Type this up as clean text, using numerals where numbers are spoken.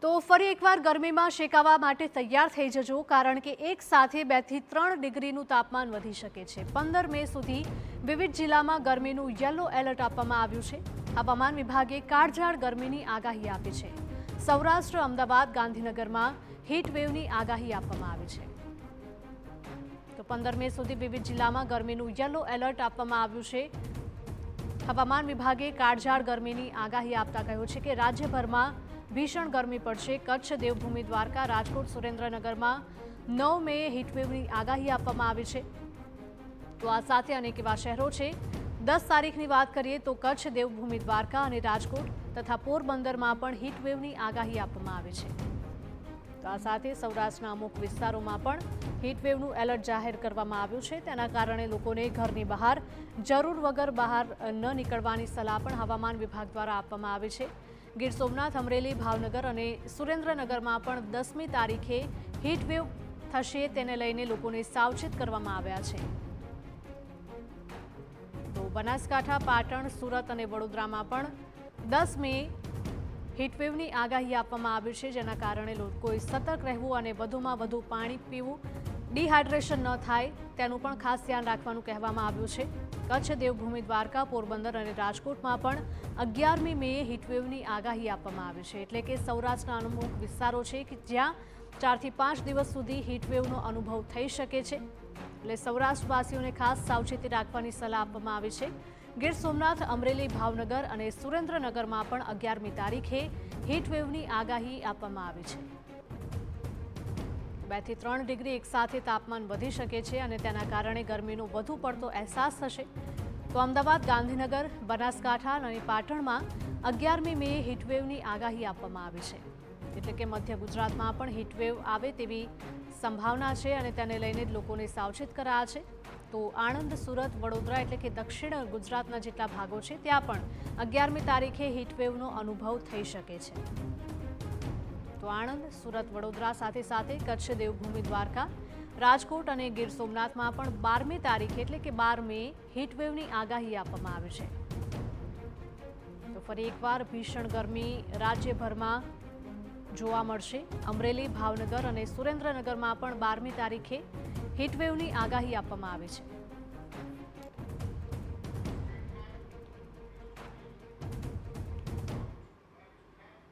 તો ફરી એકવાર ગરમીમાં શેકાવા માટે તૈયાર થઈ જજો, કારણ કે એક સાથે 2 થી 3 ડિગ્રીનું તાપમાન વધી શકે છે। 15 મે સુધી વિવિધ જિલ્લામાં ગરમીનું યલો એલર્ટ આપવામાં આવ્યું છે। હવામાન વિભાગે કાળઝાળ ગરમીની આગાહી આપી છે। સૌરાષ્ટ્ર, અમદાવાદ, ગાંધીનગરમાં હીટવેવની આગાહી આપવામાં આવી છે। તો 15 મે સુધી વિવિધ જિલ્લામાં ગરમીનું યલો એલર્ટ આપવામાં આવ્યું છે। હવામાન વિભાગે કાળઝાળ ગરમીની આગાહી આપતા કહ્યું છે કે રાજ્યભરમાં ભીષણ ગરમી પડશે। કચ્છ, દેવભૂમિ દ્વારકા, રાજકોટ, સુરેન્દ્રનગરમાં 9 મે હીટવેવની આગાહી આપવામાં આવી છે। તો આ સાથે અનેક એવા શહેરો છે। 10 તારીખની વાત કરીએ તો કચ્છ, દેવભૂમિ દ્વારકા અને રાજકોટ તથા પોરબંદરમાં પણ હીટવેવની આગાહી આપવામાં આવી છે। તો આ સાથે સૌરાષ્ટ્રના અમુક વિસ્તારોમાં પણ હીટવેવનું એલર્ટ જાહેર કરવામાં આવ્યું છે। તેના કારણે લોકોને ઘરની બહાર જરૂર વગર બહાર ન નીકળવાની સલાહ પણ હવામાન વિભાગ દ્વારા આપવામાં આવી છે। ગીર સોમનાથ, અમરેલી, ભાવનગર અને સુરેન્દ્રનગરમાં પણ 10મી તારીખે હીટવેવ થશે, તેને લઈને લોકોને સાવચેત કરવામાં આવ્યા છે। તો બનાસકાંઠા, પાટણ, સુરત અને વડોદરામાં પણ 10 મે હીટવેવની આગાહી આપવામાં આવી છે, જેના કારણે લોકોએ સતર્ક રહેવું અને વધુમાં વધુ પાણી પીવું, ડિહાઇડ્રેશન ન થાય તેનું પણ ખાસ ધ્યાન રાખવાનું કહેવામાં આવ્યું છે। કચ્છ, દેવભૂમિ દ્વારકા, પોરબંદર અને રાજકોટમાં પણ 11મી મે હીટવેવની આગાહી આપવામાં આવી છે। એટલે કે સૌરાષ્ટ્રના અમુક વિસ્તારો છે કે જ્યાં 4 થી 5 દિવસ સુધી હીટવેવનો અનુભવ થઈ શકે છે। એટલે સૌરાષ્ટ્રવાસીઓને ખાસ સાવચેતી રાખવાની સલાહ આપવામાં આવી છે। ગીર સોમનાથ, અમરેલી, ભાવનગર અને સુરેન્દ્રનગરમાં પણ 11મી તારીખે હીટવેવની આગાહી આપવામાં આવી છે। 2 થી 3 ડિગ્રી એક સાથે તાપમાન વધી શકે છે અને તેના કારણે ગરમીનો વધુ પડતો અહેસાસ થશે। તો અમદાવાદ, ગાંધીનગર, બનાસકાંઠા અને પાટણમાં 11મી મે હીટવેવની આગાહી આપવામાં આવી છે। એટલે કે મધ્ય ગુજરાતમાં પણ હીટવેવ આવે તેવી સંભાવના છે અને તેને લઈને લોકોને સાવચેત કરાયા છે। તો આણંદ, સુરત, વડોદરા એટલે કે દક્ષિણ ગુજરાતના જેટલા ભાગો છે ત્યાં પણ 11મી તારીખે હીટવેવનો અનુભવ થઈ શકે છે। તો આણંદ, સુરત, વડોદરા સાથે સાથે કચ્છ, દેવભૂમિ દ્વારકા, રાજકોટ અને ગીર સોમનાથમાં પણ 12મી તારીખે એટલે કે 12 મે હીટવેવની આગાહી આપવામાં આવી છે। તો ફરી એકવાર ભીષણ ગરમી રાજ્યભરમાં જોવા મળશે। અમરેલી, ભાવનગર અને સુરેન્દ્રનગરમાં પણ 12મી તારીખે હીટવેવની આગાહી આપવામાં આવી છે।